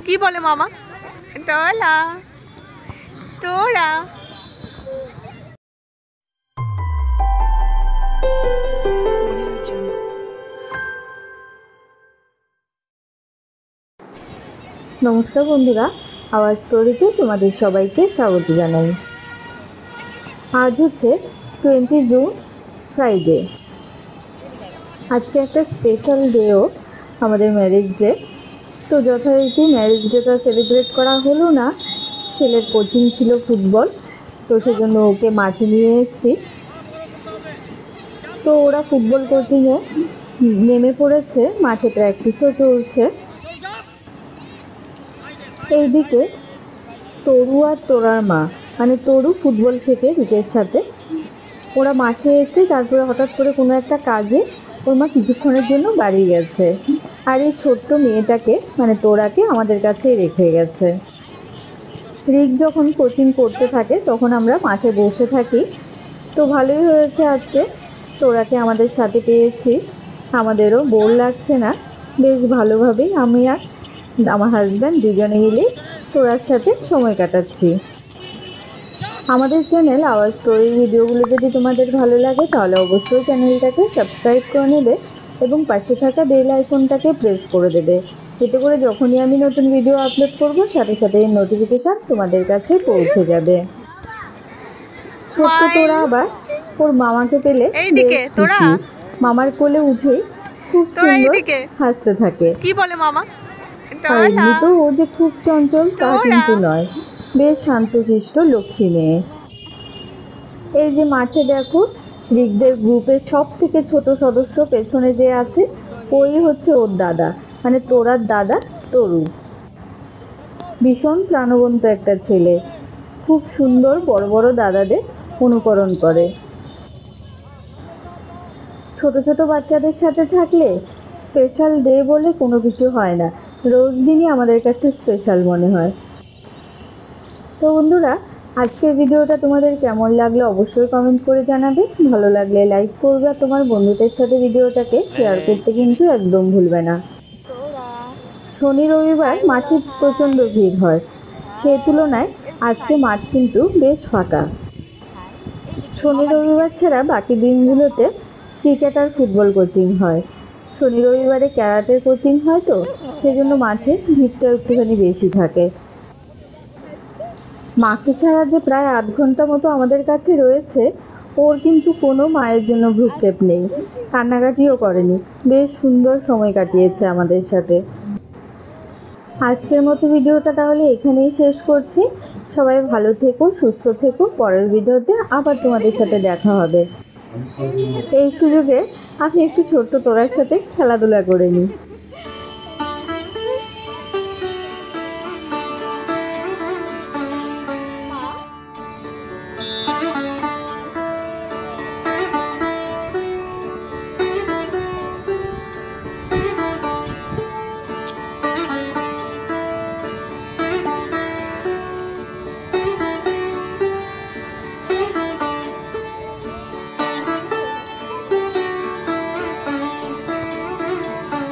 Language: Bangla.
কি বলে মামা? তোলা তোরা নমস্কার বন্ধুরা, আওয়াজ স্টোরিতে তোমাদের সবাইকে স্বাগত জানাই। আজ হচ্ছে 20 জুন, ফ্রাইডে। আজকে একটা স্পেশাল ডেও, আমাদের ম্যারেজ ডে। তো যথারীতি ম্যারেজ ডেটা সেলিব্রেট করা হলো না, ছেলের কোচিং ছিল ফুটবল, তো সেজন্য ওকে মাঠে নিয়ে এসেছি। তো ওরা ফুটবল কোচিংয়ে নেমে পড়েছে, মাঠে প্র্যাকটিসও চলছে। এইদিকে তরু আর তোরার মা, মানে তরু ফুটবল শেখে রিকের সাথে, ওরা মাঠে এসে তারপরে হঠাৎ করে কোনো একটা কাজে ওর মা কিছুক্ষণের জন্য বাড়ি গেছে, আর এই ছোট্ট মেয়েটাকে মানে তোরাকে আমাদের কাছে রেখে গেছে। রিক যখন কোচিং করতে থাকে তখন আমরা মাঠে বসে থাকি। তো ভালোই হয়েছে, আজকে তোরাকে আমাদের সাথে পেয়েছি, আমাদেরও বোর লাগছে না, বেশ ভালোভাবেই আমি আর আমার হাজব্যান্ড দুজনে মিলে তোরার সাথে সময় কাটাচ্ছি। আমাদের চ্যানেল আওয়াজ স্টোরির ভিডিওগুলো যদি তোমাদের ভালো লাগে তাহলে অবশ্যই চ্যানেলটাকে সাবস্ক্রাইব করে নেবে এবং পাশে থাকা বেল আইকনটাকে প্রেস করে দেবে, এতে করে যখনই আমি নতুন ভিডিও আপলোড করব সাথে সাথে নোটিফিকেশান তোমাদের কাছে পৌঁছে যাবে। ছোট্ট তোরা আবার ওর মামাকে পেলে বেশ খুশি, মামার কোলে উঠেই খুব সুন্দর হাসতে থাকে। কি বলে মামা? আর এমনিতেও ও যে খুব চঞ্চল তা কিন্তু নয়, বেশ শান্তশিষ্ট লক্ষ্মী মেয়ে। এই যে মাঠে দেখো, রিকদের গ্রুপের সব থেকে ছোট সদস্য পেছনে যে আছে ওই হচ্ছে ওর দাদা, মানে তোরার দাদা তরু। ভীষণ প্রাণবন্ত একটা ছেলে, খুব সুন্দর বড় বড় দাদাদের অনুকরণ করে। ছোট ছোট বাচ্চাদের সাথে থাকলে স্পেশাল ডে বলে কোনো কিছু হয় না, রোজ দিনই আমাদের কাছে স্পেশাল মনে হয়। তো বন্ধুরা, আজকের ভিডিওটা তোমাদের কেমন লাগলো অবশ্যই কমেন্ট করে জানাবে, ভালো লাগলে লাইক করবে, আর তোমার বন্ধুদের সাথে ভিডিওটাকে শেয়ার করতে কিন্তু একদম ভুলবে না। শনি রবিবার মাঠে প্রচণ্ড ভিড় হয়, সেই তুলনায় আজকে মাঠ কিন্তু বেশ ফাঁকা। শনি রবিবার ছাড়া বাকি দিনগুলোতে ক্রিকেট আর ফুটবল কোচিং হয়, শনি রবিবারে ক্যারাটের কোচিং হয়, তো সেজন্য মাঠে ভিড়টা একটুখানি বেশি থাকে। মাকে ছাড়া যে প্রায় আধ ঘন্টা মতো আমাদের কাছে রয়েছে, ওর কিন্তু কোনো মায়ের জন্য ভ্রুক্ষেপ নেই, কান্নাকাটিও করেনি, বেশ সুন্দর সময় কাটিয়েছে আমাদের সাথে। আজকের মতো ভিডিওটা তাহলে এখানেই শেষ করছি। সবাই ভালো থেকো, সুস্থ থেকো, পরের ভিডিওতে আবার তোমাদের সাথে দেখা হবে। এই সুযোগে আমি একটু ছোট্ট তোরার সাথে খেলাধুলা করে নিই।